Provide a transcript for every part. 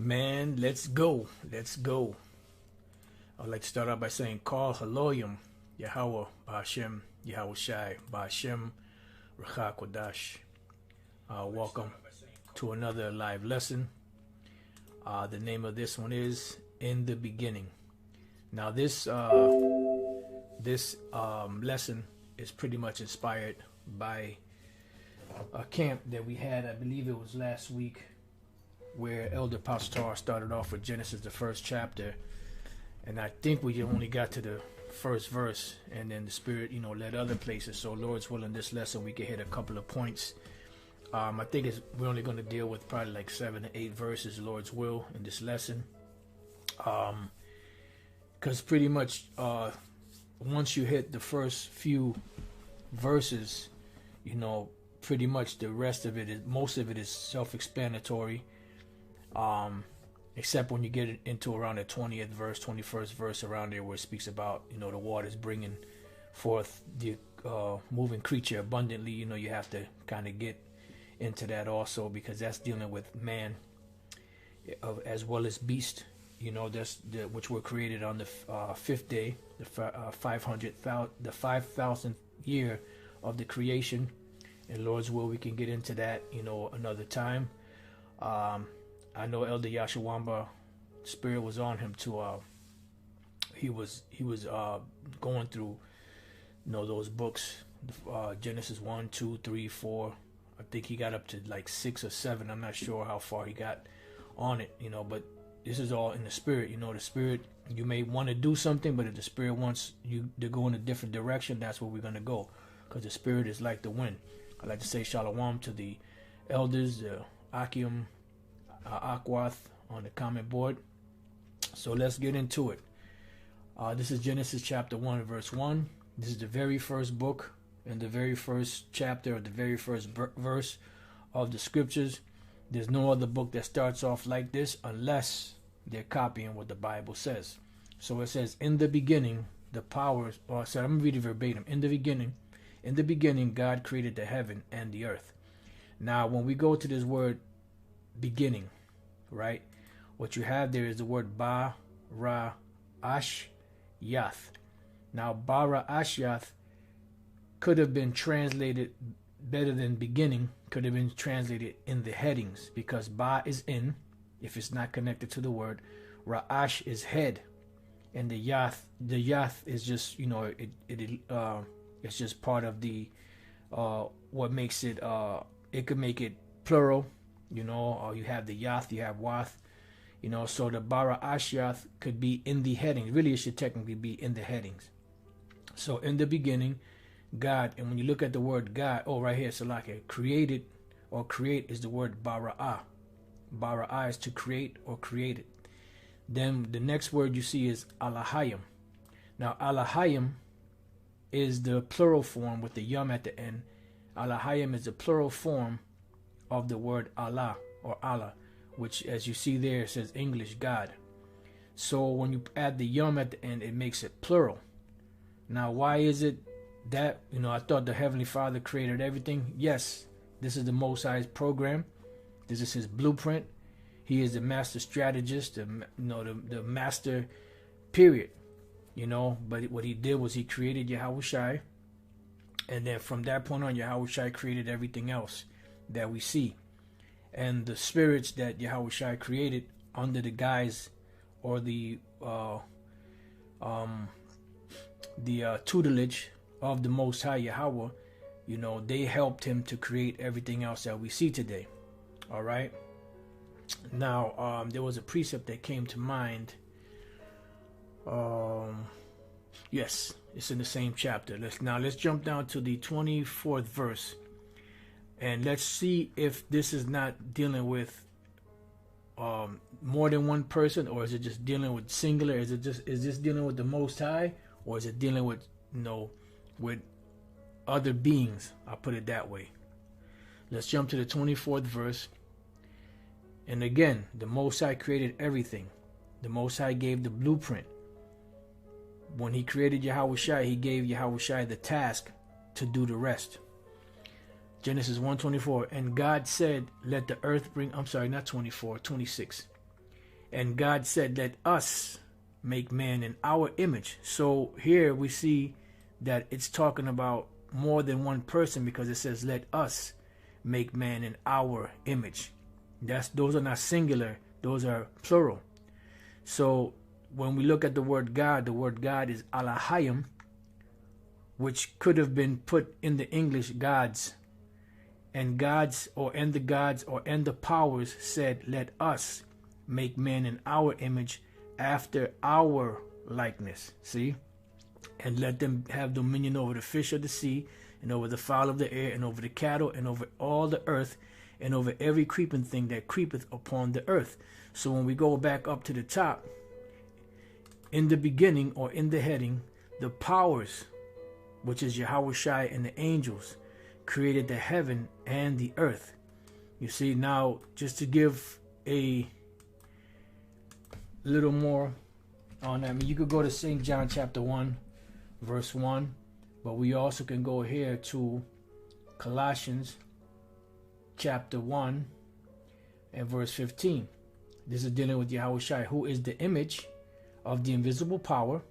Man, let's go. Let's go. I'd like to start out by saying, Call Haloyim, Yahweh, Ba'ashem, Yahweh Shai, Ba'ashem, Recha Kodash. Welcome to another live lesson. The name of this one is In the Beginning. Now, this lesson is pretty much inspired by a camp that we had, I believe it was last week, where Elder Pastor started off with Genesis, the first chapter, and I think we only got to the first verse, and then the Spirit, led other places. So, Lord's willing, this lesson we can hit a couple of points. I think we're only going to deal with probably like 7 to 8 verses, Lord's will, in this lesson. Because pretty much once you hit the first few verses, pretty much the rest of it most of it is self-explanatory. Except when you get into around the 20th verse, 21st verse, around there, where it speaks about, the waters bringing forth the moving creature abundantly. You have to kind of get into that also, because that's dealing with man as well as beast. That's which were created on the fifth day, the 5,000th year of the creation. And Lord's will, we can get into that, another time. I know Elder Yashawamba, Spirit was on him to he was going through those books, Genesis 1, 2, 3, 4. I think he got up to like 6 or 7. I'm not sure how far he got on it, but this is all in the Spirit. The Spirit, you may want to do something, but if the Spirit wants you to go in a different direction, that's where we're going to go, because the Spirit is like the wind. I like to say shalom to the elders, Akim, Akwath on the comment board. So let's get into it. This is Genesis chapter 1, verse 1. This is the very first book and the very first chapter of the very first verse of the scriptures. There's no other book that starts off like this unless they're copying what the Bible says. So it says, in the beginning, the powers, I'm going to read it verbatim. In the beginning, God created the heaven and the earth. Now, when we go to this word beginning, right, what you have there is the word ba, ra, ash, yath. Now, ba, ra, ash, yath could have been translated better than beginning, could have been translated in the headings, because ba is in, if it's not connected to the word, ra'ash is head, and the yath is just, it's just part of the what makes it, it could make it plural, or you have the yath, you have wath, so the bara ashiath could be in the headings. Really, it should technically be in the headings. So in the beginning, God, and when you look at the word God, right here, Salaka, created or create is the word bara'ah. Bara'ah is to create or created. Then the next word you see is alahayim. Now, alahayim is the plural form with the yum at the end. Alahayim is the plural form of the word Allah or Allah, which, as you see there, it says English God. So when you add the yum at the end, it makes it plural. Now, why is it that, I thought the Heavenly Father created everything? Yes, this is the Most High's program. This is his blueprint. He is the master strategist, the master, period. But what he did was he created Yahweh Shai, and then from that point on, Yahweh Shai created everything else that we see. And the spirits that Yahweh Shai created under the guise or the tutelage of the Most High Yahweh, they helped him to create everything else that we see today. All right. Now, there was a precept that came to mind. Yes, it's in the same chapter. Let's jump down to the 24th verse, and let's see if this is not dealing with more than one person, or is it just dealing with singular? Is this dealing with the Most High, or is it dealing with with other beings? I'll put it that way. Let's jump to the 24th verse. And again, the Most High created everything. The Most High gave the blueprint. When he created Yahweh Shai, he gave Yahweh Shai the task to do the rest. Genesis 1:24. And God said, let the earth bring, I'm sorry, not 24, 26. And God said, let us make man in our image. So here we see that it's talking about more than one person, because it says, let us make man in our image. Those are not singular, those are plural. So when we look at the word God is Alahayim, which could have been put in the English gods. And gods, or and the gods, or and the powers said, let us make man in our image, after our likeness. See? And let them have dominion over the fish of the sea, and over the fowl of the air, and over the cattle, and over all the earth, and over every creeping thing that creepeth upon the earth. So when we go back up to the top, in the beginning, or in the heading, the powers, which is Yahushai and the angels, created the heaven and the earth. You see, now, just to give a little more on that, I mean, you could go to St. John chapter 1, verse 1, but we also can go here to Colossians chapter 1 and verse 15. This is dealing with Yahushai, who is the image of the invisible power,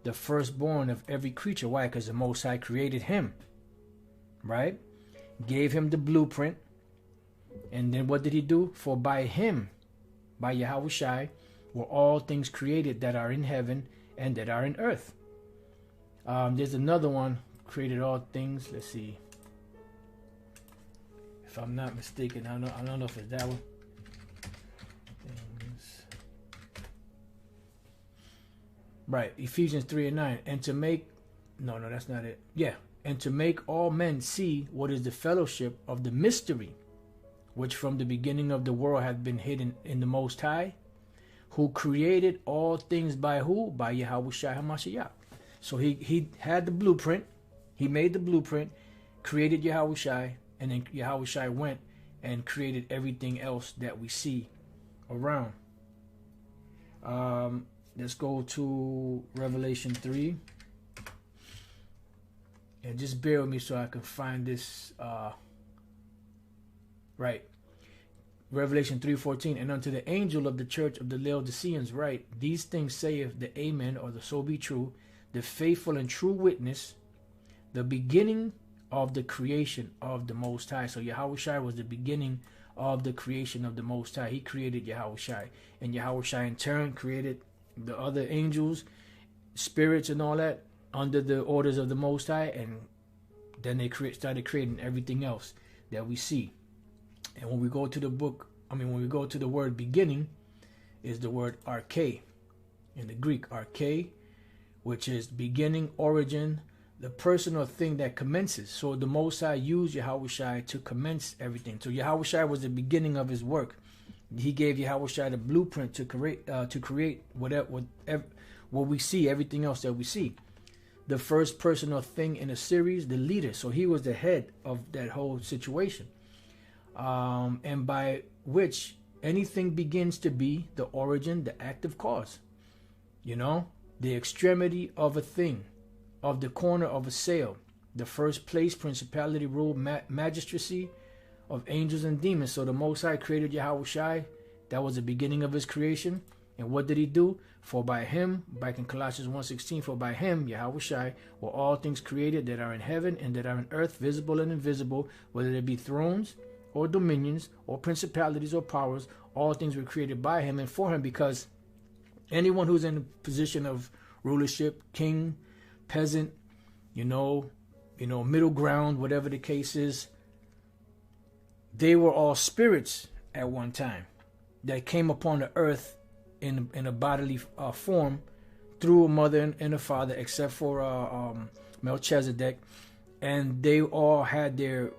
the firstborn of every creature. Why? Because the Most High created him, right? Gave him the blueprint. And then what did he do? For by him, by Yahushai, were all things created that are in heaven and that are in earth. There's another one, created all things. Let's see. If I'm not mistaken, I don't know if it's that one. Things. Right, Ephesians 3:9. And to make, no, that's not it. Yeah, and to make all men see what is the fellowship of the mystery, which from the beginning of the world hath been hidden in the Most High, who created all things by who? By Yahushua HaMashiach. So he had the blueprint. He made the blueprint, created Yahushua, and then Yahushua went and created everything else that we see around. Let's go to Revelation 3. And just bear with me so I can find this. Right. Revelation 3:14. And unto the angel of the church of the Laodiceans write, these things saith the Amen, or the so be true, the faithful and true witness, the beginning of the creation of the Most High. So Yahushua was the beginning of the creation of the Most High. He created Yahushua. And Yahushua in turn created the other angels, spirits and all that, under the orders of the Most High. And then they started creating everything else that we see. And when we go to the when we go to the word beginning, is the word arche. In the Greek, arche, which is beginning, origin, the person or thing that commences. So the Most High used Yahushua to commence everything. So Yahushua was the beginning of his work. He gave Yahushua the blueprint to create whatever what we see, everything else that we see. The first person or thing in a series, the leader. So he was the head of that whole situation. And by which anything begins to be, the origin, the active cause. You know, the extremity of a thing, of the corner of a sail, the first place, principality, rule, magistracy of angels and demons. So the Most High created Yahushua. That was the beginning of his creation. And what did he do? For by him, back in Colossians 1:16, for by him, Yahushua, were all things created that are in heaven and that are in earth, visible and invisible, whether they be thrones or dominions or principalities or powers. All things were created by him and for him, because anyone who's in a position of rulership, king, peasant, middle ground, whatever the case is, they were all spirits at one time that came upon the earth in a bodily form through a mother and a father, except for Melchizedek, and they all had their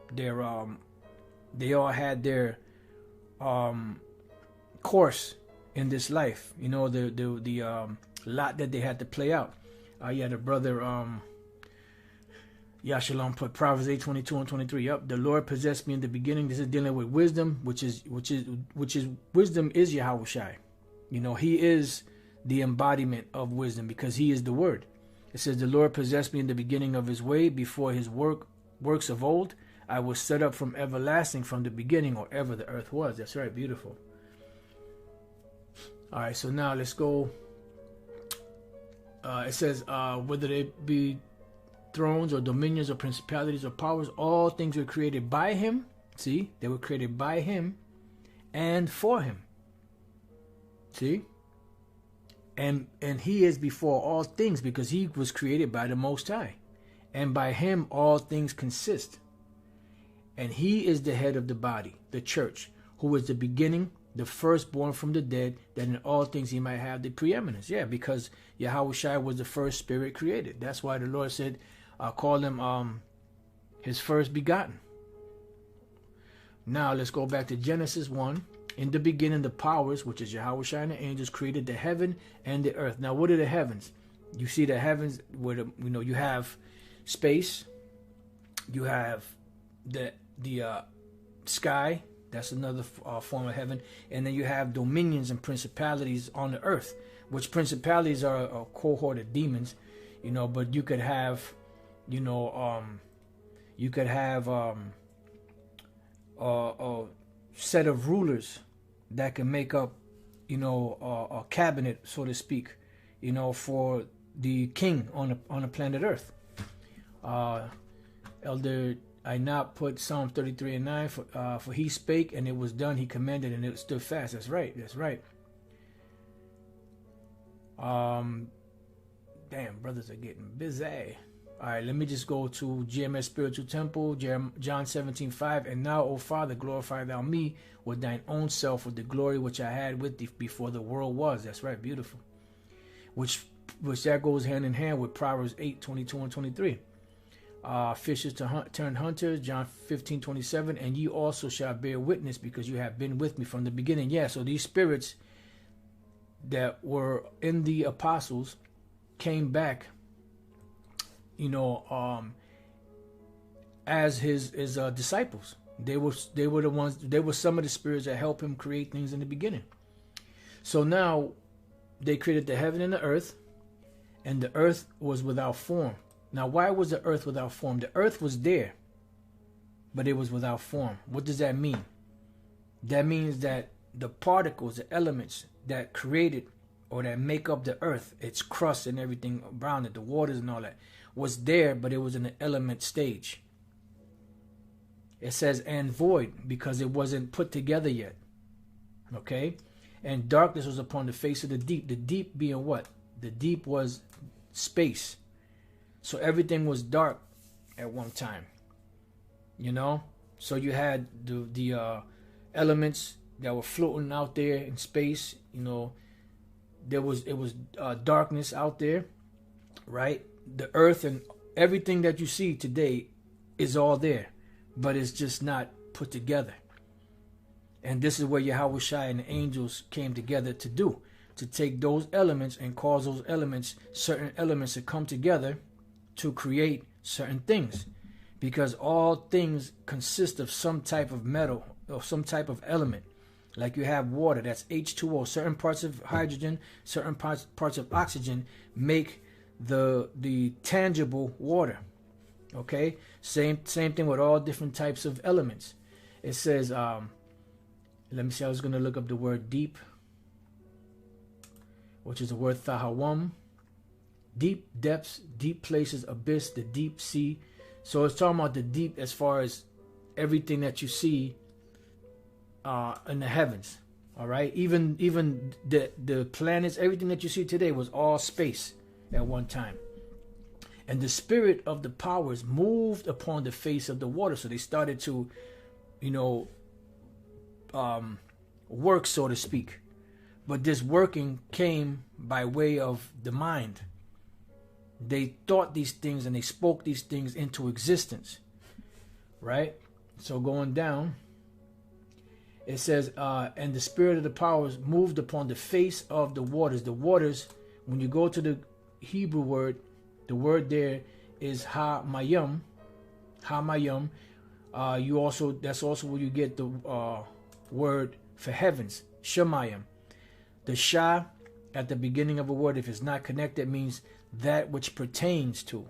course in this life. The lot that they had to play out. You had a brother, Yashalom put Proverbs 8:22 and 23. Yep, the Lord possessed me in the beginning. This is dealing with wisdom, which is wisdom is Yahushua. He is the embodiment of wisdom, because he is the word. It says, the Lord possessed me in the beginning of his way, before his works of old. I was set up from everlasting, from the beginning, or ever the earth was. That's right, beautiful. All right, so now let's go. It says, whether they be thrones or dominions or principalities or powers, all things were created by him. See, they were created by him and for him. See? And he is before all things, because he was created by the Most High. And by him all things consist. And he is the head of the body, the church, who is the beginning, the firstborn from the dead, that in all things he might have the preeminence. Yeah, because Yahushua was the first spirit created. That's why the Lord said, call him his first begotten. Now let's go back to Genesis 1. In the beginning, the powers, which is Yahushua and the angels, created the heaven and the earth. Now, what are the heavens? You see the heavens where you have space, you have the sky. That's another form of heaven. And then you have dominions and principalities on the earth, which principalities are a cohort of demons, but you could have, a set of rulers that can make up, a cabinet, so to speak, for the king on the planet Earth. Elder I not put Psalm 33:9 for he spake and it was done, he commanded and it stood fast. That's right. Damn, brothers are getting busy. All right, let me just go to GMS Spiritual Temple, John 17:5. And now, O Father, glorify thou me with thine own self, with the glory which I had with thee before the world was. That's right, beautiful. Which that goes hand in hand with Proverbs 8:22 and 23. Fishers turned hunters, John 15:27. And ye also shall bear witness, because you have been with me from the beginning. Yeah, so these spirits that were in the apostles came back, as his disciples. They were the ones. They were some of the spirits that helped him create things in the beginning. So now they created the heaven and the earth, and the earth was without form. Now, why was the earth without form? The earth was there, but it was without form. What does that mean? That means that the particles, the elements that created or that make up the earth, its crust and everything around it, the waters and all that, was there, but it was in the element stage. It says, and void, because it wasn't put together yet. Okay? And darkness was upon the face of the deep. The deep being what? The deep was space. So everything was dark at one time. So you had the elements that were floating out there in space. It was darkness out there, right? The earth and everything that you see today is all there, but it's just not put together. And this is where Yahushua and the angels came together to take those elements and cause those elements, certain elements, to come together to create certain things, because all things consist of some type of metal or some type of element. Like you have water, that's H2O. Certain parts of hydrogen, certain parts of oxygen make the tangible water. Okay, same thing with all different types of elements. It says, let me see. I was going to look up the word deep, which is the word thahawam. Deep depths, deep places, abyss, the deep sea. So it's talking about the deep as far as everything that you see in the heavens. All right, even the planets, everything that you see today was all space at one time. And the spirit of the powers moved upon the face of the water. So they started to, work, so to speak. But this working came by way of the mind. They thought these things and they spoke these things into existence. Right? So going down, it says, and the spirit of the powers moved upon the face of the waters. The waters, when you go to the Hebrew word, the word there is ha-mayim. Ha-mayim. That's also where you get the word for heavens, shemayim. The sha at the beginning of a word, if it's not connected, means that which pertains to.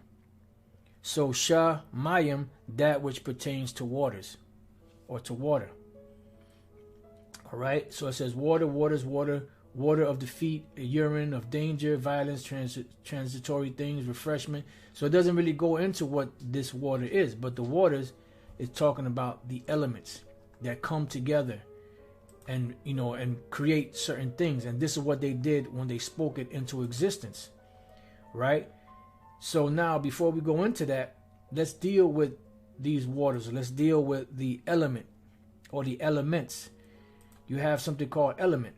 So shemayim, that which pertains to waters, or to water. All right. So it says water, waters, water, water of defeat, urine of danger, violence, transitory things, refreshment. So it doesn't really go into what this water is, but the waters is talking about the elements that come together and, you know, and create certain things. And this is what they did when they spoke it into existence, right? So now, before we go into that, let's deal with these waters. Let's deal with the element or the elements. You have something called element.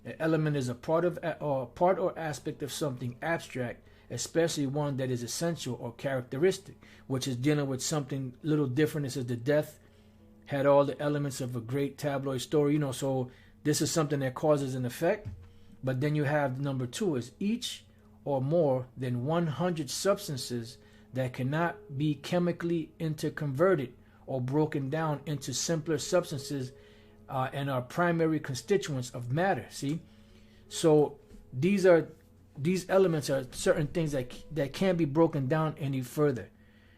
An element is a part or aspect of something abstract, especially one that is essential or characteristic, which is dealing with something little different. It says the death had all the elements of a great tabloid story, you know, so this is something that causes an effect. But then you have number 2 is each or more than 100 substances that cannot be chemically interconverted or broken down into simpler substances and are primary constituents of matter. See, so these elements are certain things that can't be broken down any further.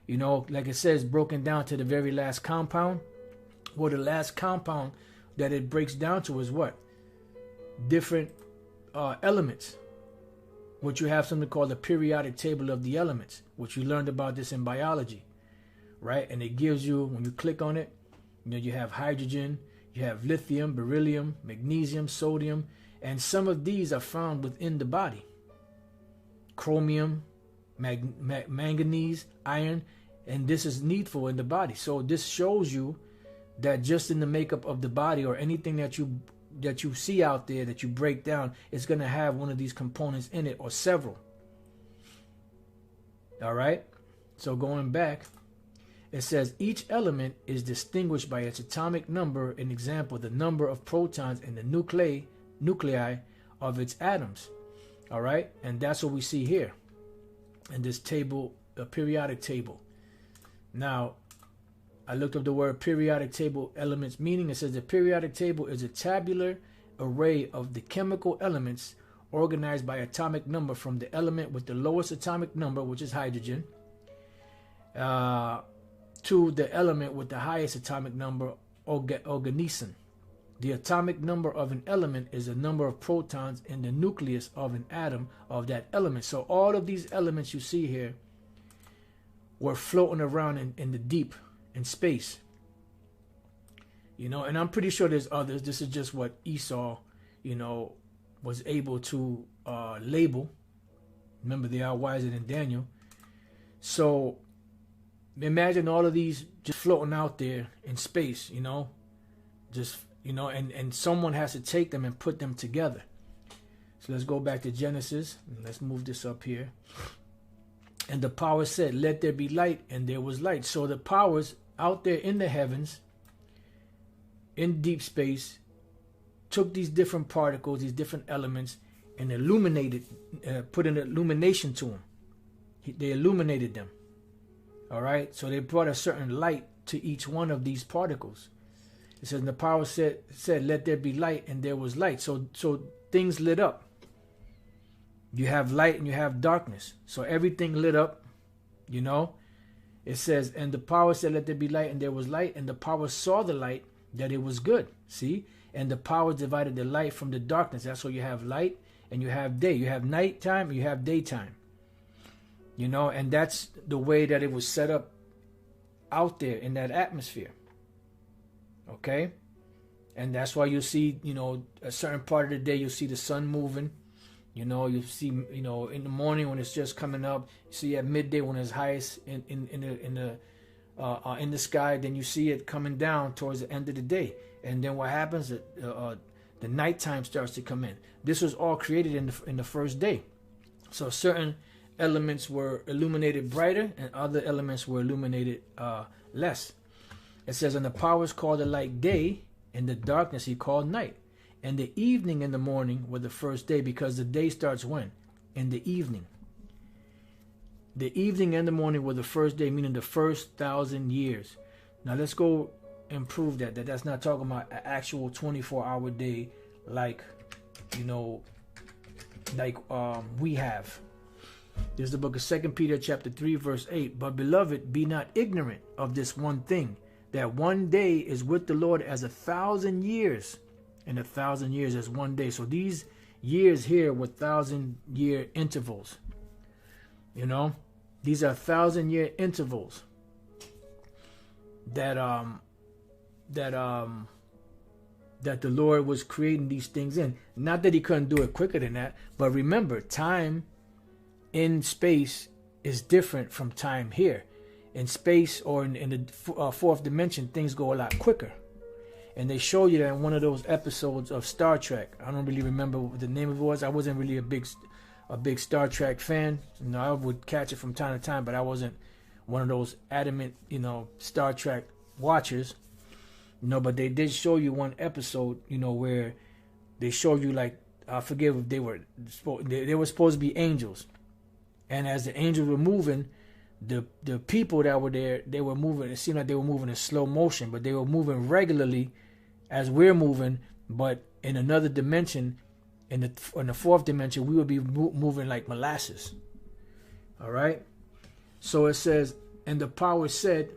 You know, like it says, broken down to the very last compound. Well, the last compound that it breaks down to is what? Different elements, which you have something called the periodic table of the elements, which you learned about this in biology, right? And it gives you, when you click on it, you know, you have hydrogen, you have lithium, beryllium, magnesium, sodium, and some of these are found within the body. Chromium, manganese, iron, and this is needful in the body. So this shows you that just in the makeup of the body, or anything that you see out there that you break down, it's going to have one of these components in it, or several. All right, so going back, it says each element is distinguished by its atomic number. An example, the number of protons in the nuclei of its atoms. All right, and that's what we see here in this table, the periodic table. Now, I looked up the word periodic table elements meaning. It says the periodic table is a tabular array of the chemical elements organized by atomic number, from the element with the lowest atomic number, which is hydrogen, to the element with the highest atomic number, organeson. The atomic number of an element is the number of protons in the nucleus of an atom of that element. So all of these elements you see here were floating around in the deep, in space, you know, and I'm pretty sure there's others. This is just what Esau, you know, was able to label. Remember, they are wiser than Daniel. So imagine all of these just floating out there in space, you know, just, you know, and someone has to take them and put them together. So let's go back to Genesis. Let's move this up here. And the power said, let there be light, and there was light. So the powers out there in the heavens, in deep space, took these different particles, these different elements, and illuminated, put an illumination to them. They illuminated them. All right, so they brought a certain light to each one of these particles. It says, and the power said, let there be light, and there was light. So things lit up. You have light and you have darkness. So everything lit up, you know. It says, and the power said, let there be light, and there was light. And the power saw the light, that it was good. See? And the power divided the light from the darkness. That's why you have light and you have day. You have nighttime and you have daytime. You know, and that's the way that it was set up out there in that atmosphere. Okay? And that's why you see, you know, a certain part of the day, you'll see the sun moving. You know, you see, you know, in the morning when it's just coming up. You see at midday when it's highest in the sky. Then you see it coming down towards the end of the day. And then what happens? The nighttime starts to come in. This was all created in the first day. So certain elements were illuminated brighter, and other elements were illuminated less. It says, and the powers called the light day, and the darkness he called night. And the evening and the morning were the first day, because the day starts when? In the evening. The evening and the morning were the first day, meaning the first 1,000 years. Now let's go and prove that that's not talking about an actual 24-hour day like, you know, like we have. There's the book of 2 Peter chapter 3 verse 8. But beloved, be not ignorant of this one thing, that one day is with the Lord as 1,000 years, and 1,000 years as one day. So these years here were 1,000-year intervals. You know, these are 1,000-year intervals that the Lord was creating these things in. Not that he couldn't do it quicker than that, but remember, time in space is different from time here. In space, or in the fourth dimension, things go a lot quicker. And they show you that in one of those episodes of Star Trek. I don't really remember what the name of it was. I wasn't really a big Star Trek fan. You know, I would catch it from time to time, but I wasn't one of those adamant, you know, Star Trek watchers. You know, but they did show you one episode, you know, where they showed you, like, I forget if they were supposed to be angels. And as the angels were moving, the people that were there, they were moving. It seemed like they were moving in slow motion, but they were moving regularly as we're moving. But in another dimension, in the fourth dimension, we would be moving like molasses. All right. So it says, and the power said,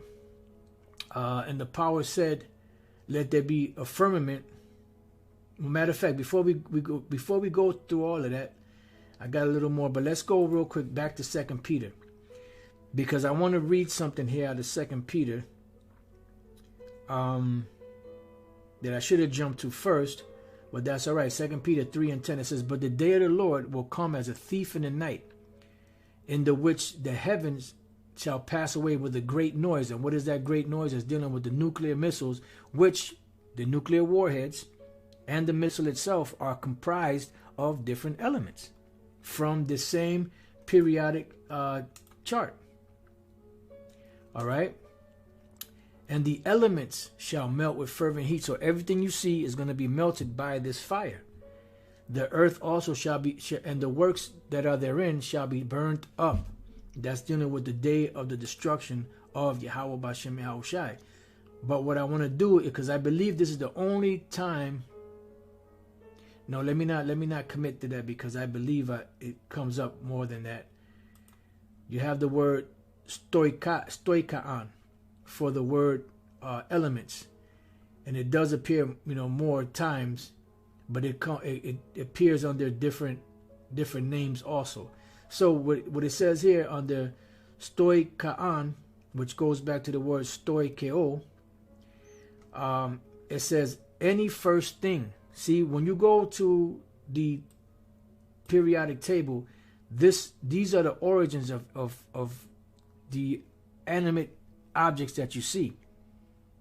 let there be a firmament. Matter of fact, before we go through all of that, I got a little more, but let's go real quick back to 2 Peter, because I want to read something here out of 2 Peter that I should have jumped to first, but that's all right. 2 Peter 3:10, it says, but the day of the Lord will come as a thief in the night, in the which the heavens shall pass away with a great noise. And what is that great noise? It's dealing with the nuclear missiles, which the nuclear warheads and the missile itself are comprised of different elements from the same periodic chart. All right. And the elements shall melt with fervent heat. So everything you see is going to be melted by this fire. The earth also shall be, and the works that are therein shall be burnt up. That's dealing with the day of the destruction of Yahweh Bashem Yahushai. But what I want to do, because I believe this is the only time. No, let me not commit to that, because I believe it comes up more than that. You have the word stoikaan for the word elements, and it does appear, you know, more times, but it appears under different names also. So what it says here under stoikaan, which goes back to the word stoikeo, it says any first thing. See, when you go to the periodic table, these are the origins of the animate objects that you see.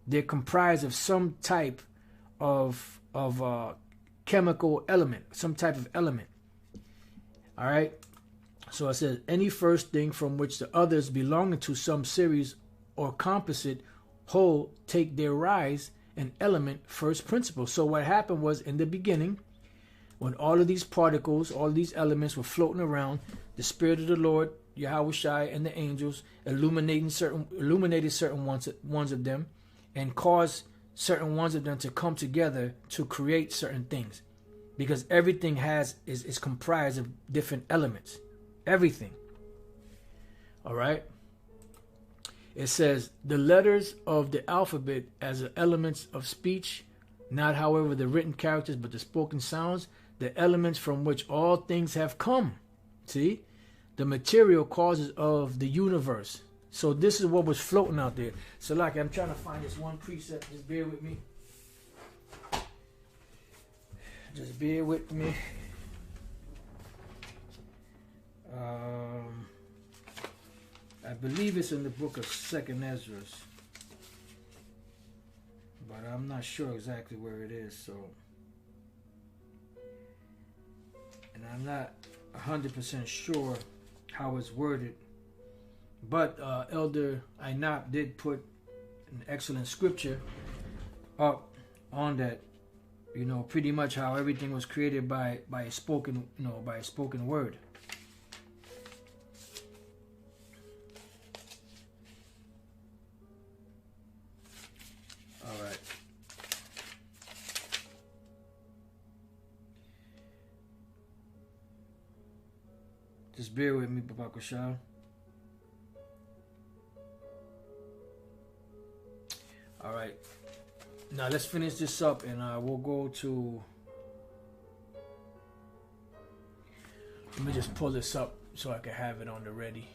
They're comprised of some type of chemical element, some type of element. All right. So it says any first thing from which the others belonging to some series or composite whole take their rise, an element first principle. So what happened was, in the beginning, when all of these particles, all of these elements were floating around, the Spirit of the Lord, Yahweh Shai, and the angels illuminated certain ones of them, and caused certain ones of them to come together to create certain things, because everything is comprised of different elements. Everything. All right. It says the letters of the alphabet as the elements of speech, not however the written characters, but the spoken sounds, the elements from which all things have come. See, the material causes of the universe. So this is what was floating out there. So like, I'm trying to find this one precept. Just bear with me. Just bear with me. I believe it's in the book of 2nd Ezra, but I'm not sure exactly where it is. So, and I'm not 100% sure how it's worded. But Elder Ainap did put an excellent scripture up on that. You know, pretty much how everything was created by a spoken, by a spoken word. All right. Just bear with me, Baba Shah. All right. Now let's finish this up, and we'll go to Let me just pull this up so I can have it on the ready.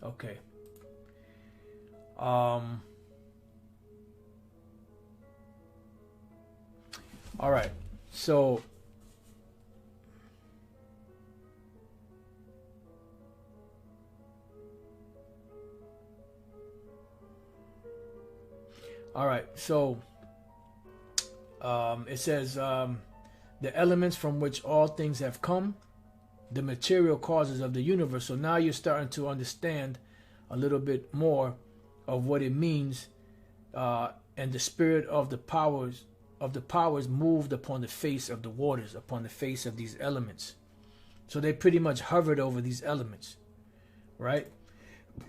Okay. All right. So it says the elements from which all things have come, the material causes of the universe. So now you're starting to understand a little bit more of what it means, and the spirit of the powers moved upon the face of the waters, upon the face of these elements. So they pretty much hovered over these elements, right?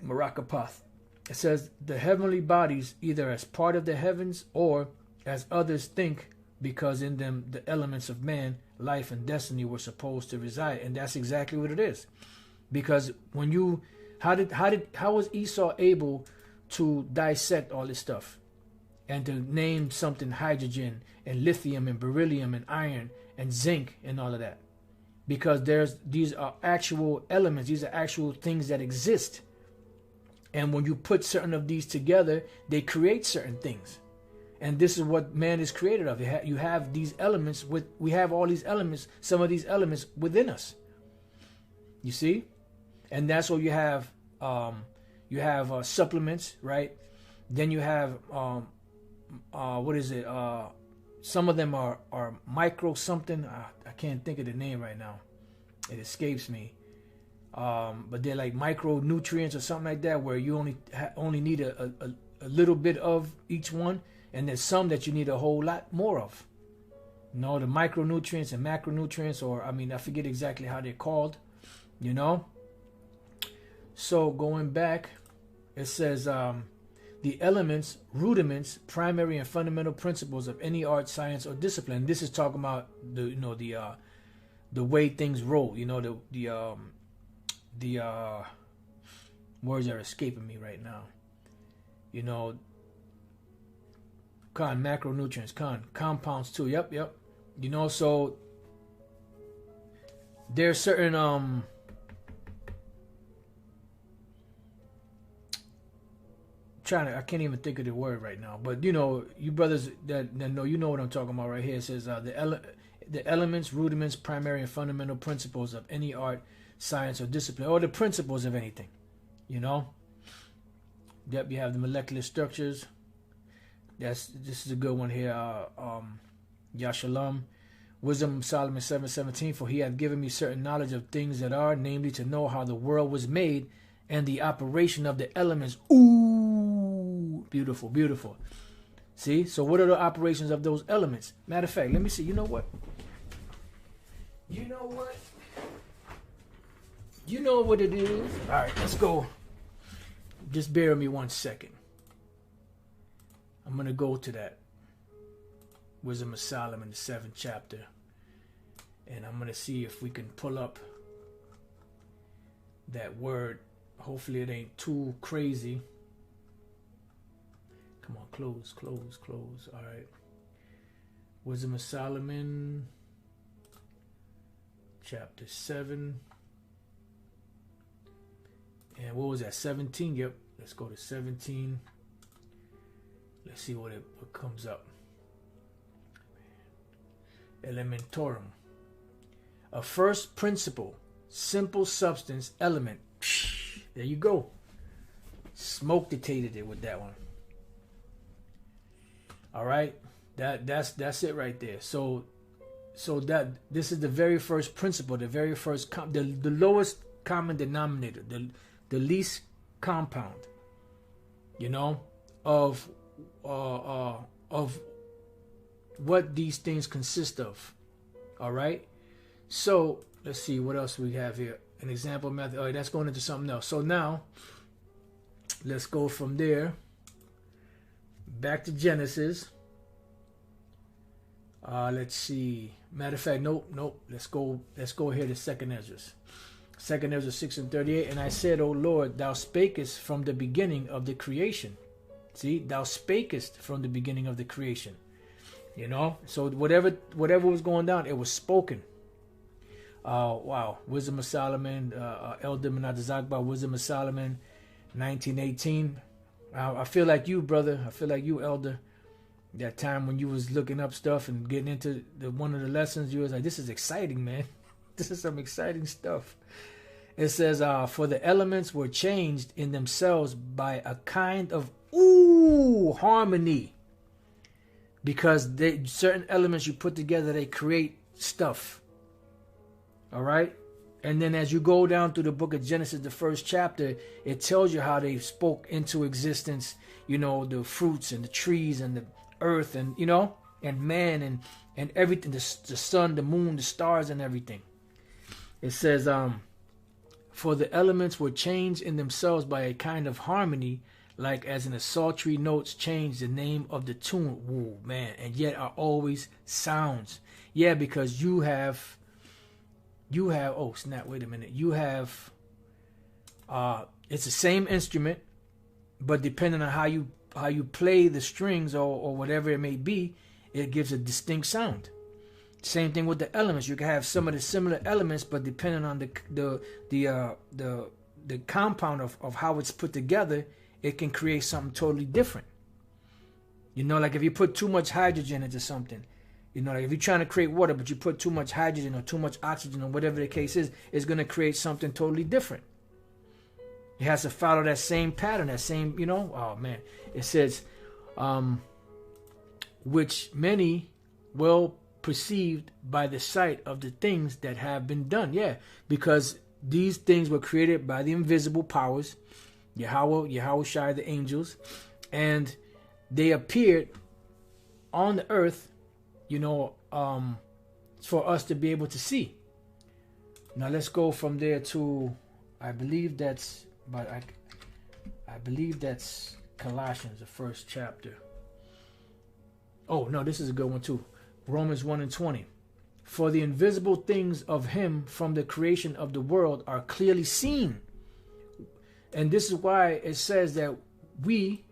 Marakapath. It says the heavenly bodies, either as part of the heavens or as others think, because in them the elements of man, life, and destiny were supposed to reside. And that's exactly what it is. Because when you, how was Esau able to dissect all this stuff and to name something hydrogen and lithium and beryllium and iron and zinc and all of that? Because these are actual elements, these are actual things that exist. And when you put certain of these together, they create certain things. And this is what man is created of. You have these elements, we have all these elements, some of these elements within us. You see? And that's what you have supplements, right? Then you have what is it? Some of them are micro something. I can't think of the name right now. It escapes me. But they're like micronutrients or something like that, where you only need a little bit of each one, and there's some that you need a whole lot more of. You know, the micronutrients and macronutrients, or I forget exactly how they're called. You know. So going back, it says the elements, rudiments, primary and fundamental principles of any art, science, or discipline. This is talking about the way things roll. You know, the words are escaping me right now. You know, macronutrients, compounds too. Yep. You know, so there's certain I can't even think of the word right now, but you know, you brothers that know, you know what I'm talking about right here. It says the elements, rudiments, primary and fundamental principles of any art, science, or discipline, or the principles of anything, you know. Yep, you have the molecular structures. This is a good one here. Yashalom, Wisdom of Solomon 7:17. For he hath given me certain knowledge of things that are, namely to know how the world was made and the operation of the elements. Ooh, beautiful, beautiful. See, so what are the operations of those elements? Matter of fact, let me see. You know what? You know what it is. All right, let's go. Just bear with me 1 second. I'm going to go to that Wisdom of Solomon, the 7th chapter. And I'm going to see if we can pull up that word. Hopefully it ain't too crazy. Come on, close. All right. Wisdom of Solomon, chapter 7. And what was that? 17? Yep. Let's go to 17. Let's see what comes up. Elementorum. A first principle, simple substance, element. There you go. Smoke dictated it with that one. All right. That's it right there. So that this is the very first principle, the very first the lowest common denominator, the least compound, you know, of what these things consist of. All right. So let's see what else we have here. An example method. All right, that's going into something else. So now let's go from there back to Genesis. Let's see. Matter of fact, nope. Let's go here to Second Esdras. 2nd Ezra 6:38. And I said, O Lord, thou spakest from the beginning of the creation. See, thou spakest from the beginning of the creation. You know, so whatever was going down, it was spoken. Wow. Wisdom of Solomon, Elder Menadezakba, Wisdom of Solomon, 1918. I feel like you, brother. I feel like you, Elder. That time when you was looking up stuff and getting into one of the lessons, you was like, this is exciting, man. This is some exciting stuff. It says, for the elements were changed in themselves by a kind of harmony. Because certain elements you put together, they create stuff. All right? And then as you go down through the book of Genesis, the first chapter, it tells you how they spoke into existence, you know, the fruits and the trees and the earth and, you know, and man and everything, the sun, the moon, the stars and everything. It says, for the elements were changed in themselves by a kind of harmony, like as in the sultry notes change the name of the tune. Whoa, man, and yet are always sounds. Yeah, because you have, oh snap, wait a minute. You have, it's the same instrument, but depending on how you play the strings or whatever it may be, it gives a distinct sound. Same thing with the elements. You can have some of the similar elements, but depending on the compound of how it's put together, it can create something totally different. You know, like if you put too much hydrogen into something, you know, like if you're trying to create water, but you put too much hydrogen or too much oxygen or whatever the case is, it's going to create something totally different. It has to follow that same pattern, that same, you know, oh man. It says, which many will perceived by the sight of the things that have been done. Yeah, because these things were created by the invisible powers, Yahweh Shai, the angels, and they appeared on the earth, you know, for us to be able to see. Now let's go from there to, I believe that's Colossians, the first chapter. Oh no, this is a good one too. Romans 1:20. For the invisible things of him from the creation of the world are clearly seen. And this is why it says that we,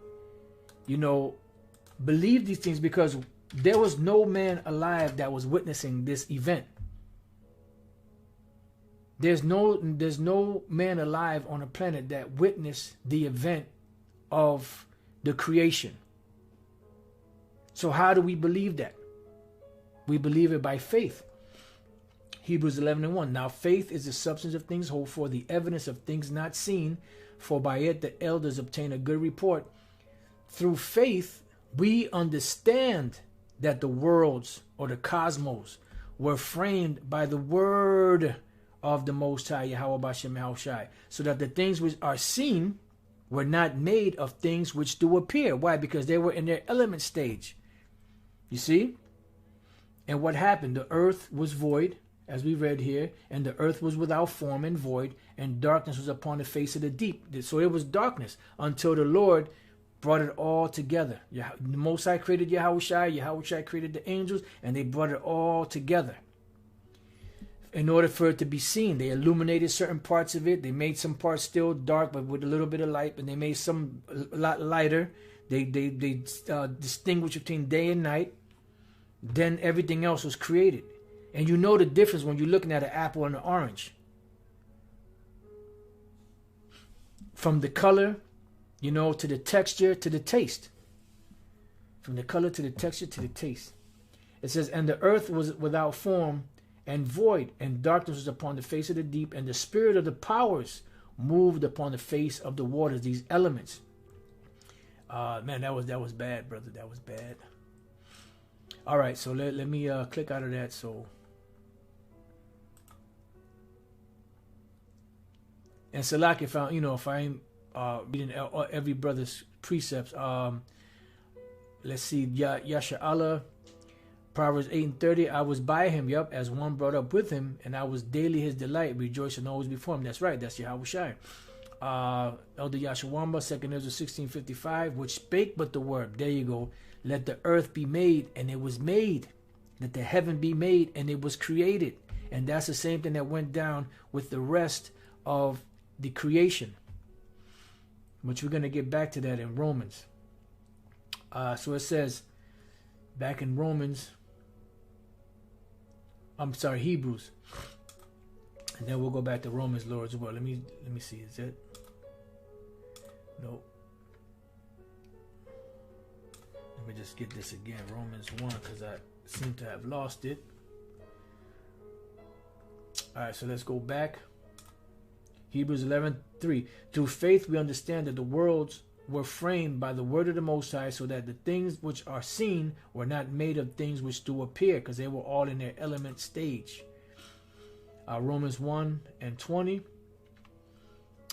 you know, believe these things, because there was no man alive that was witnessing this event. There's no man alive on a planet that witnessed the event of the creation. So how do we believe that? We believe it by faith. Hebrews 11:1. Now faith is the substance of things hoped for, the evidence of things not seen, for by it the elders obtain a good report. Through faith, we understand that the worlds or the cosmos were framed by the word of the Most High, Yahweh Bashem Yahushai, so that the things which are seen were not made of things which do appear. Why? Because they were in their element stage. You see? And what happened? The earth was void, as we read here, and the earth was without form and void, and darkness was upon the face of the deep. So it was darkness until the Lord brought it all together. The Most High created Yahushai created the angels, and they brought it all together. In order for it to be seen, they illuminated certain parts of it. They made some parts still dark, but with a little bit of light, and they made some a lot lighter. They distinguished between day and night. Then everything else was created. And you know the difference when you're looking at an apple and an orange. From the color, you know, to the texture, to the taste. From the color to the texture to the taste. It says, and the earth was without form and void, and darkness was upon the face of the deep, and the spirit of the powers moved upon the face of the waters, these elements. Man, that was bad, brother. That was bad. All right, so let me click out of that. So, and Salak, if I ain't reading every brother's precepts, let's see, Yasha Allah, Proverbs 8:30. I was by him, as one brought up with him, and I was daily his delight, rejoicing always before him. That's right, that's Yahweh Shai. Elder Yashawamba, 2nd Ezra 16:55, which spake but the word. There you go. Let the earth be made, and it was made. Let the heaven be made, and it was created. And that's the same thing that went down with the rest of the creation, which we're going to get back to that in Romans. So it says back in Hebrews, and then we'll go back to Romans, Lord, as well. Let me see. Is it? Nope. Let me just get this again. Romans 1, because I seem to have lost it. All right, so let's go back. Hebrews 11:3. Through faith we understand that the worlds were framed by the word of the Most High, so that the things which are seen were not made of things which do appear, because they were all in their element stage. Romans 1:20.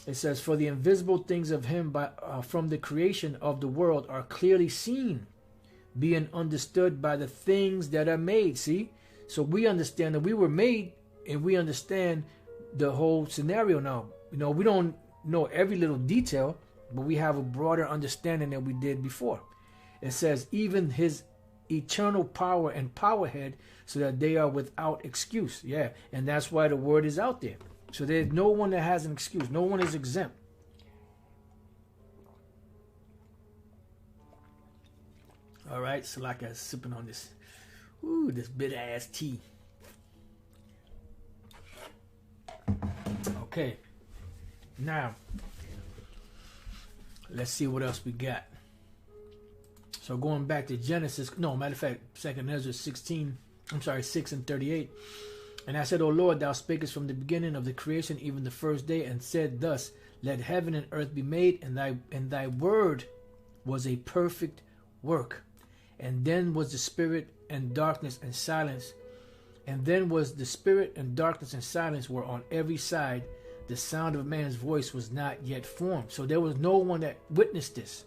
It says, for the invisible things of him from the creation of the world are clearly seen, being understood by the things that are made. See? So we understand that we were made, and we understand the whole scenario now. You know, we don't know every little detail, but we have a broader understanding than we did before. It says, even his eternal power and powerhead, so that they are without excuse. Yeah, and that's why the word is out there. So there's no one that has an excuse. No one is exempt. All right, so like I'm sipping on this, this bitter ass tea. Okay, now let's see what else we got. So going back to Genesis, no, matter of fact, 2nd Ezra 6:38. And I said, O Lord, thou spakest from the beginning of the creation, even the first day, and said thus, let heaven and earth be made, and thy word was a perfect work. And then was the spirit and darkness and silence. And then was the spirit and darkness and silence were on every side. The sound of man's voice was not yet formed. So there was no one that witnessed this.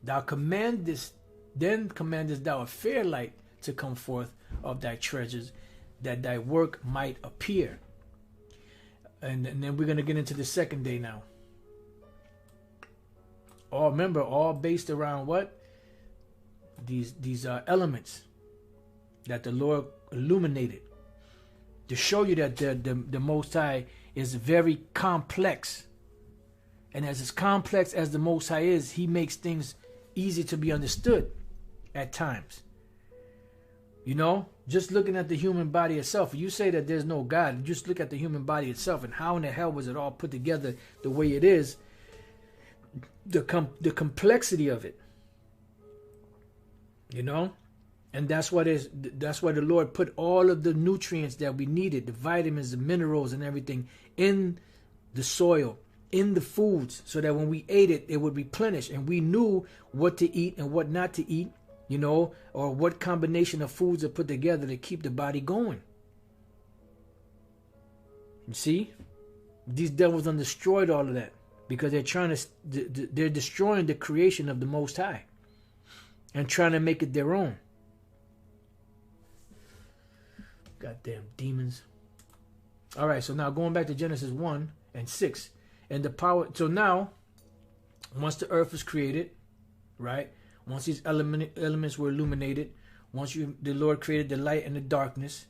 Thou commandest thou a fair light to come forth of thy treasures, that thy work might appear. And then we're going to get into the second day now. All based around what? These elements that the Lord illuminated, to show you that the Most High is very complex. And as complex as the Most High is, he makes things easy to be understood at times. You know, just looking at the human body itself, you say that there's no God, just look at the human body itself and how in the hell was it all put together the way it is, the complexity of it, you know. And that's why the Lord put all of the nutrients that we needed, the vitamins, the minerals and everything in the soil, in the foods, so that when we ate it, it would replenish, and we knew what to eat and what not to eat, you know, or what combination of foods are put together to keep the body going. You see, these devils done destroyed all of that because they're destroying the creation of the Most High and trying to make it their own. Goddamn demons. All right, so now going back to Genesis 1:6, and the power. So now, once the earth was created, right? Once these elements were illuminated, once the Lord created the light and the darkness,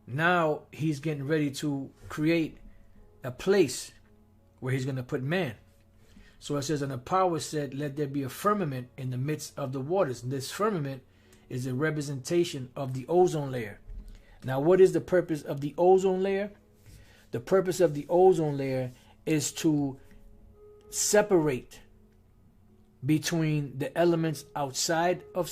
now he's getting ready to create a place where he's going to put man. So it says, and the power said, let there be a firmament in the midst of the waters. And this firmament is a representation of the ozone layer. Now, what is the purpose of the ozone layer? The purpose of the ozone layer is to separate between the elements outside of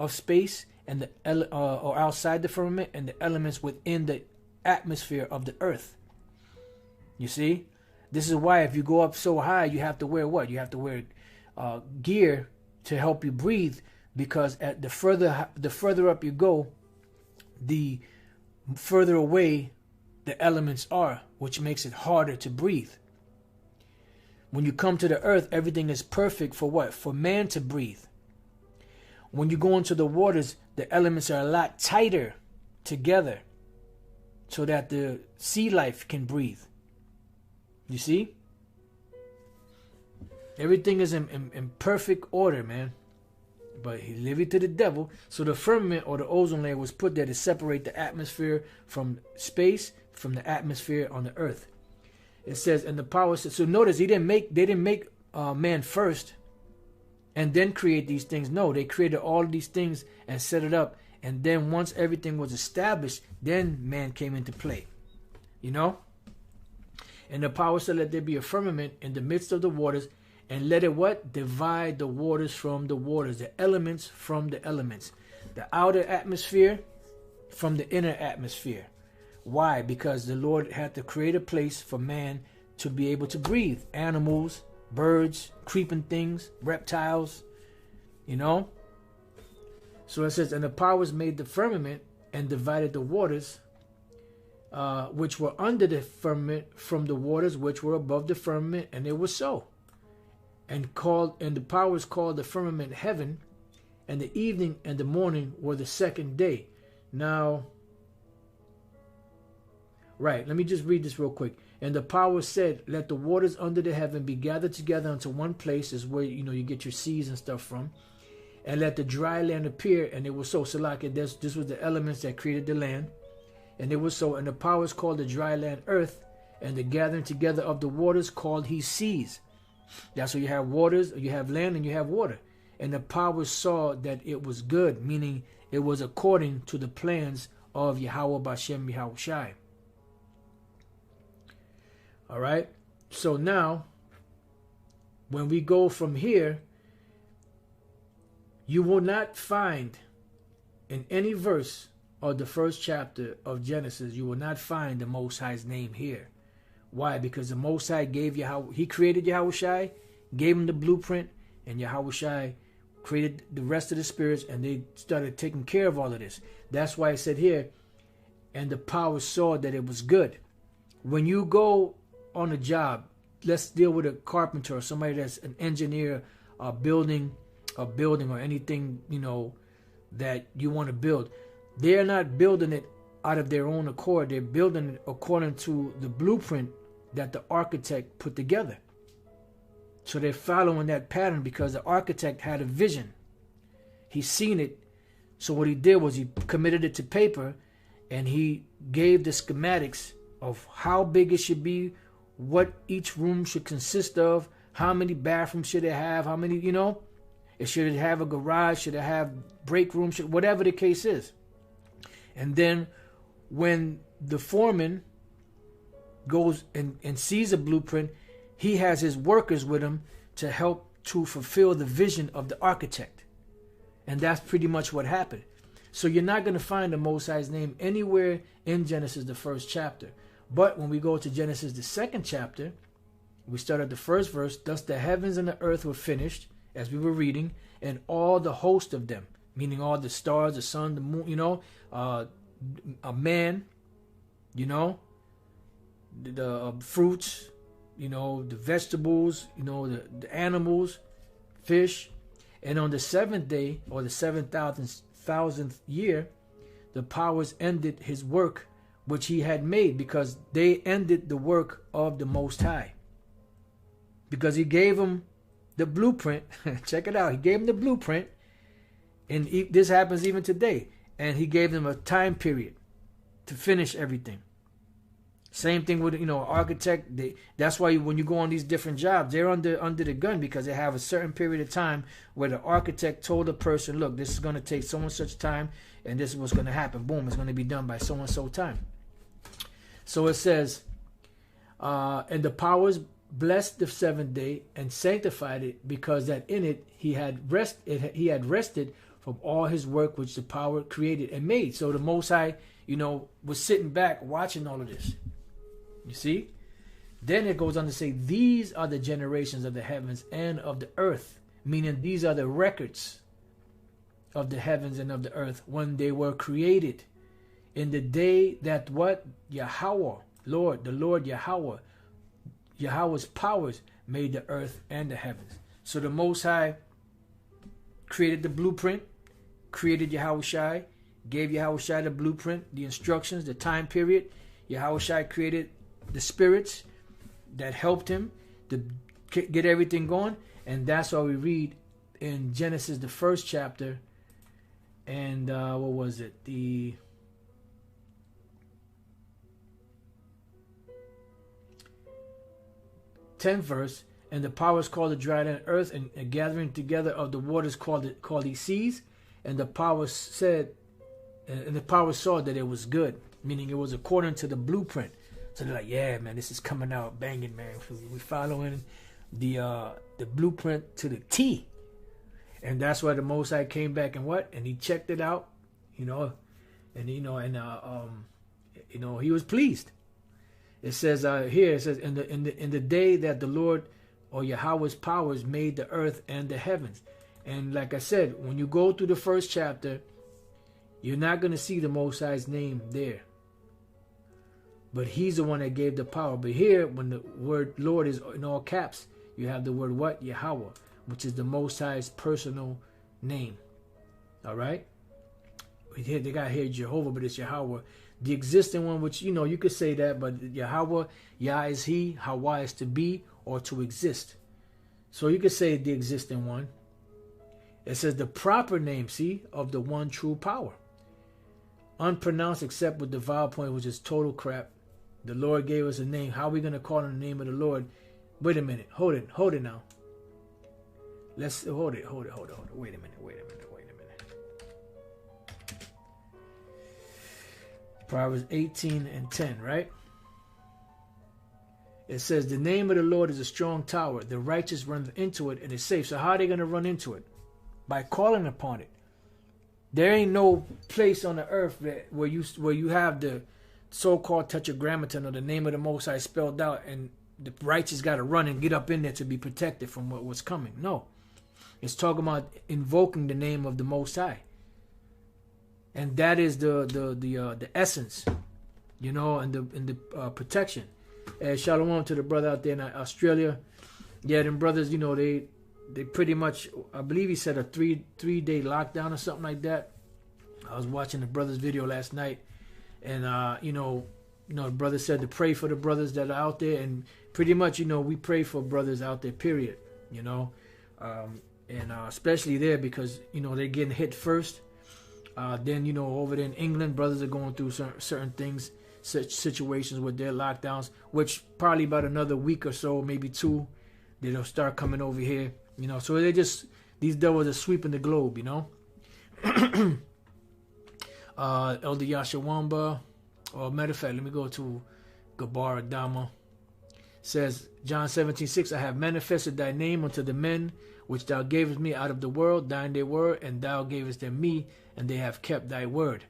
space and or outside the firmament, and the elements within the atmosphere of the earth. You see, this is why if you go up so high, you have to wear what? You have to wear gear to help you breathe, because at the further up you go, the further away the elements are, which makes it harder to breathe. When you come to the earth, everything is perfect for what? For man to breathe. When you go into the waters, the elements are a lot tighter together so that the sea life can breathe. You see? Everything is in perfect order, man. but he gave it to the devil. So the firmament or the ozone layer was put there to separate the atmosphere from space, from the atmosphere on the earth. It says, and the power. So notice they didn't make man first, and then create these things. No, they created all of these things and set it up. And then once everything was established, then man came into play. You know? And the power said, let there be a firmament in the midst of the waters, and let it what? Divide the waters from the waters, the elements from the elements. The outer atmosphere from the inner atmosphere. Why? Because the Lord had to create a place for man to be able to breathe. Animals, birds, creeping things, reptiles, you know? So it says, and the powers made the firmament and divided the waters which were under the firmament from the waters which were above the firmament, and it was so. And the powers called the firmament heaven, and the evening and the morning were the second day. Now, right, let me just read this real quick. And the power said, let the waters under the heaven be gathered together unto one place, is where you get your seas and stuff from. And let the dry land appear, and it was so. So like this was the elements that created the land. And it was so. And the powers called the dry land earth, and the gathering together of the waters called he seas. That's where you have waters, you have land, and you have water. And the powers saw that it was good, meaning it was according to the plans of Yahweh Bashem Yahushai. All right. So now, when we go from here, you will not find in any verse of the first chapter of Genesis, you will not find the Most High's name here. Why? Because the Most High gave Yahweh, he created Yahushai, gave him the blueprint, and Yahushai created the rest of the spirits, and they started taking care of all of this. That's why I said here, and the power saw that it was good. When you go on a job, let's deal with a carpenter or somebody that's an engineer, building or anything, that you want to build. They're not building it out of their own accord. They're building it according to the blueprint that the architect put together. So they're following that pattern because the architect had a vision. He's seen it. So what he did was he committed it to paper, and he gave the schematics of how big it should be, what each room should consist of, how many bathrooms should it have, how many, it should it have a garage, should it have break room, whatever the case is. And then when the foreman goes and sees a blueprint, he has his workers with him to help to fulfill the vision of the architect. And that's pretty much what happened. So you're not going to find the Most High's name anywhere in Genesis, the first chapter. But when we go to Genesis, the second chapter, we start at the first verse. Thus the heavens and the earth were finished, as we were reading, and all the host of them, meaning all the stars, the sun, the moon, a man, the fruits, the vegetables, the animals, fish. And on the seventh day, or the 7,000th year, the powers ended his work which he had made, because they ended the work of the Most High. Because he gave him the blueprint. Check it out. He gave him the blueprint. And this happens even today. And he gave them a time period to finish everything. Same thing with, architect. That's why when you go on these different jobs, they're under the gun, because they have a certain period of time where the architect told the person, look, this is going to take so and such time, and this is what's going to happen. Boom, it's going to be done by so and so time. So it says, and the powers blessed the seventh day and sanctified it, because that in it he had rested from all his work which the power created and made. So the Most High, was sitting back watching all of this. You see? Then it goes on to say, these are the generations of the heavens and of the earth, meaning these are the records of the heavens and of the earth when they were created. In the day that what? Yahweh, the Lord Yahweh, Yahweh's powers made the earth and the heavens. So the Most High created the blueprint, created Yahushai, gave Yahushai the blueprint, the instructions, the time period. Yahushai created the spirits that helped him to get everything going. And that's why we read in Genesis, the first chapter, and what was it? The 10th verse. And the powers called the dry land earth, and a gathering together of the waters called these seas. And the powers said, and the powers saw that it was good, meaning it was according to the blueprint. So they're like, yeah, man, this is coming out banging, man. We're following the blueprint to the T. And that's why the Most High came back and what? And he checked it out, you know, and he was pleased. It says here, it says, in the day that the Lord or Yahweh's powers made the earth and the heavens. And like I said, when you go through the first chapter, you're not going to see the Most High's name there. But he's the one that gave the power. But here, when the word Lord is in all caps, you have the word what? Yahweh, which is the Most High's personal name. All right? They got here Jehovah, but it's Yahweh. The existing one, which, you know, you could say that, but Yahweh, Yah is he, Hawa is to be or to exist. So you could say the existing one. It says the proper name, see, of the one true power. Unpronounced except with the vowel point, which is total crap. The Lord gave us a name. How are we going to call on the name of the Lord? Wait a minute. Hold it now. Let's hold it. Wait a minute. Proverbs 18:10, right? It says, the name of the Lord is a strong tower. The righteous run into it and is safe. So how are they going to run into it? By calling upon it. There ain't no place on the earth where you have the so-called tetragrammaton or the name of the Most High spelled out, and the righteous got to run and get up in there to be protected from what was coming. No. It's talking about invoking the name of the Most High. And that is the essence, you know, and the protection. Shalom to the brother out there in Australia. Yeah, them brothers, you know, they pretty much, I believe he said a three-day lockdown or something like that. I was watching the brother's video last night, and you know, the brother said to pray for the brothers that are out there, and pretty much, you know, we pray for brothers out there, period. You know, and especially there because, you know, they're getting hit first. Then, you know, over there in England, brothers are going through certain things, such situations with their lockdowns, which probably about another week or so, maybe 2, they'll start coming over here, you know. So these devils are sweeping the globe, you know. Elder Yashawamba, or matter of fact, let me go to Gabar Adama. Says, John 17:6, I have manifested thy name unto the men which thou gavest me out of the world. Thine they were, and thou gavest them me, and they have kept thy word.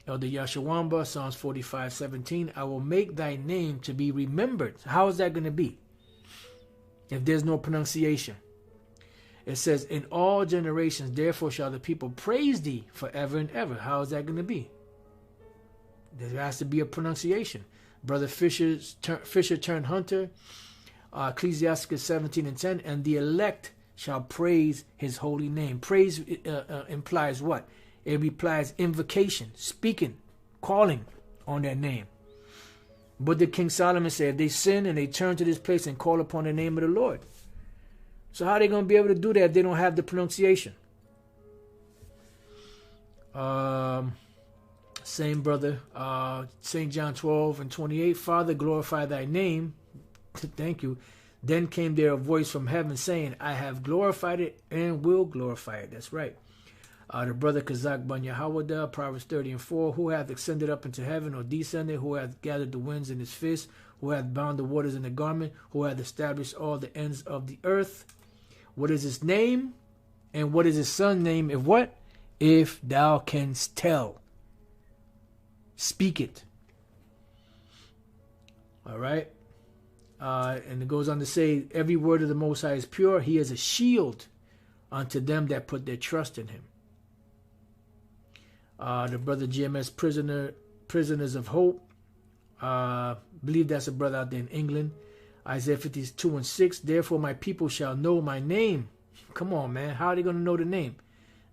Elder Yashawamba, Psalms 45:17, I will make thy name to be remembered. How is that going to be if there's no pronunciation? It says, in all generations, therefore shall the people praise thee forever and ever. How is that going to be? There has to be a pronunciation. Brother Fisher turned hunter, Ecclesiasticus 17:10, and the elect shall praise his holy name. Praise implies what? It implies invocation, speaking, calling on that name. But the King Solomon said, if they sin and they turn to this place and call upon the name of the Lord. So how are they going to be able to do that if they don't have the pronunciation? Same brother, St. John 12:28, Father, glorify thy name. Thank you. Then came there a voice from heaven saying, I have glorified it and will glorify it. That's right. The brother Kazak Ban Yahawada, Proverbs 30:4, who hath ascended up into heaven or descended, who hath gathered the winds in his fist, who hath bound the waters in a garment, who hath established all the ends of the earth. What is his name? And what is his son's name? If what? If thou canst tell. Speak it. All right. And it goes on to say, every word of the Most High is pure. He is a shield unto them that put their trust in him. The brother GMS Prisoners of Hope. Believe that's a brother out there in England. Isaiah 52:6. Therefore my people shall know my name. Come on, man. How are they going to know the name?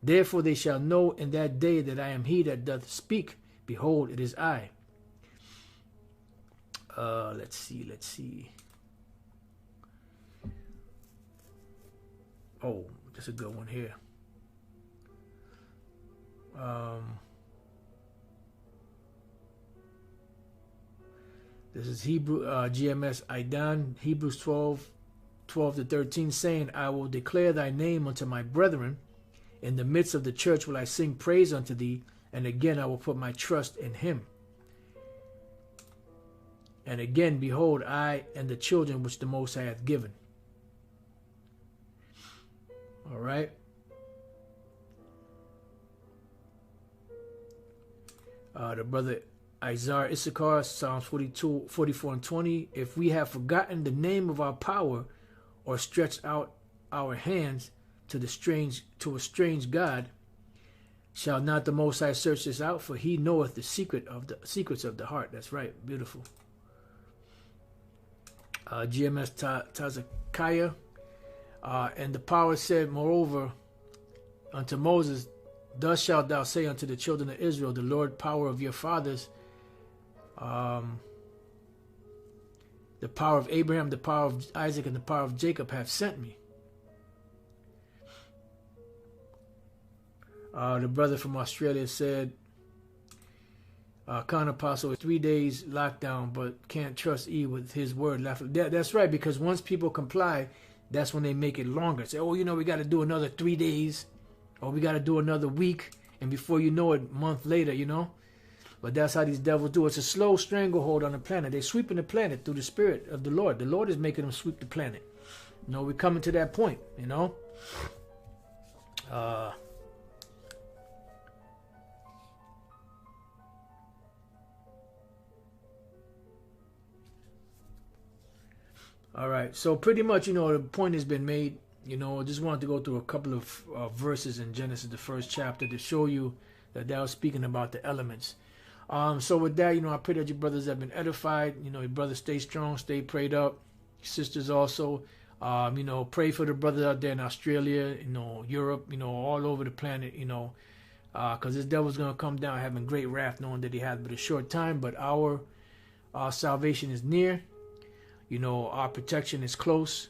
Therefore they shall know in that day that I am he that doth speak. Behold, it is I. Let's see. Oh, That's a good one here. This is GMS Idan, Hebrews 12:13, saying, I will declare thy name unto my brethren. In the midst of the church will I sing praise unto thee, and again I will put my trust in him. And again, behold, I and the children which the Most High hath given. All right. The brother Isaiah Issachar, Psalms 42, 44 and 20. If we have forgotten the name of our power, or stretched out our hands to a strange God, shall not the Most High search this out? For he knoweth the secrets of the heart. That's right. Beautiful. GMS Tazakaya. And the power said, moreover, unto Moses, thus shalt thou say unto the children of Israel, the Lord power of your fathers, the power of Abraham, the power of Isaac, and the power of Jacob have sent me. The brother from Australia said, Khan Apostle, 3 days lockdown, but can't trust E with his word. That's right, because once people comply, that's when they make it longer. Say, oh, we got to do another 3 days, or we got to do another week, and before you know it, a month later, But that's how these devils do. It's a slow stranglehold on the planet. They're sweeping the planet through the Spirit of the Lord. The Lord is making them sweep the planet. We're coming to that point, All right, so pretty much, the point has been made. I just wanted to go through a couple of verses in Genesis, the first chapter, to show you that was speaking about the elements. So with that, I pray that your brothers have been edified. Your brothers stay strong, stay prayed up. Sisters also, pray for the brothers out there in Australia, Europe, all over the planet, because this devil's going to come down having great wrath, knowing that he has but a short time. But our salvation is near. Our protection is close.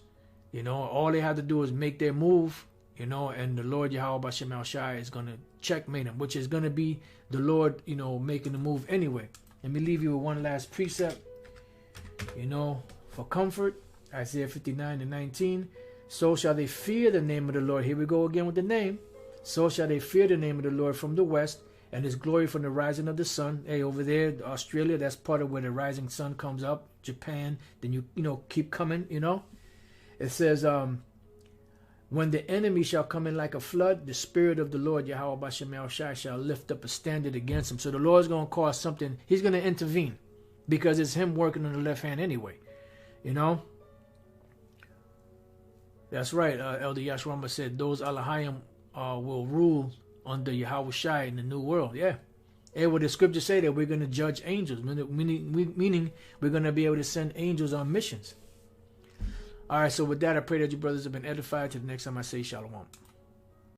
All they have to do is make their move, and the Lord Yahweh Bashem El Shai is going to checkmate them, which is going to be the Lord, making the move anyway. Let me leave you with one last precept, for comfort. Isaiah 59:19. So shall they fear the name of the Lord. Here we go again with the name. So shall they fear the name of the Lord from the west, and his glory from the rising of the sun. Hey, over there, Australia, that's part of where the rising sun comes up. Japan, then you keep coming, It says, when the enemy shall come in like a flood, the Spirit of the Lord, Yahweh Bashem El Shai, shall lift up a standard against him. So the Lord's going to cause something. He's going to intervene because it's him working on the left hand anyway. That's right. Elder Yashwamba said, those Alahayim will rule under Yahweh Shai in the new world. Yeah. And what the scriptures say that we're going to judge angels, meaning we're going to be able to send angels on missions. All right, so with that, I pray that you brothers have been edified. Till the next time I say shalom.